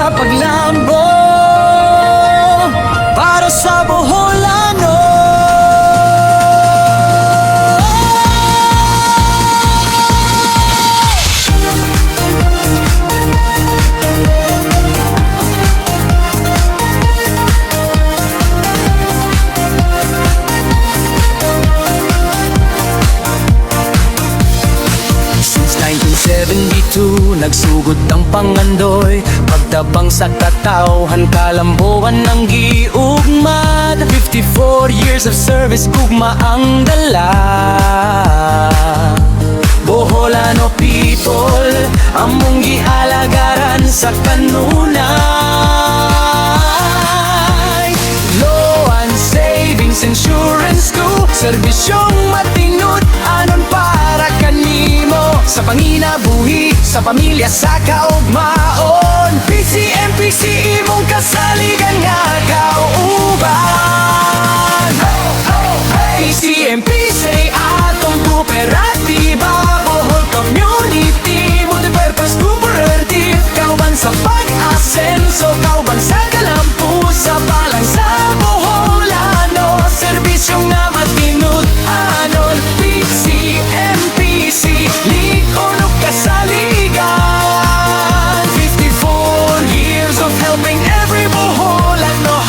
sa paglambo para sa Boholano. Since 1972, nagsugod ang pangandoy, pagtabang sa katawhan, kalambuan ng giugmad. 54 years of service, gugma ang dala. Boholano people, among gialagaran sa kanunay. Law and savings, insurance ko, serbisyong matinod, anon para kanimo. Sa panginabuhi, sa pamilya, sa kaugmaon, PCMPC imong kasaligan nga kauban. PCMPC atong kooperatiba, Bohol Community Multipurpose Cooperative. Kauban sa pag-asenso, kauban sa kalampusa, palang sa Boholano, serbisyong nga matinud anon. PCMPC Likono kasaligan, 54 years of helping every Boholanohan.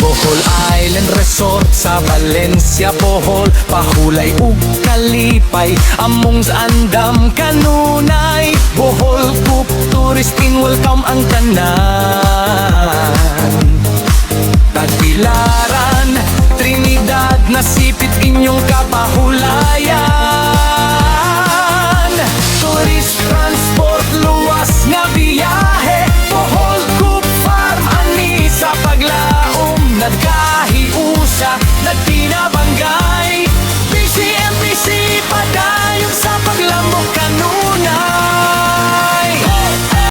Bohol Island Resort sa Valencia, Bohol, pahulay ug kalipay, among sa andam kanunay. Bohol Coop Tourist in welcome ang tanan. Tagbilaran, Trinidad, nasipit inyong kapahulan.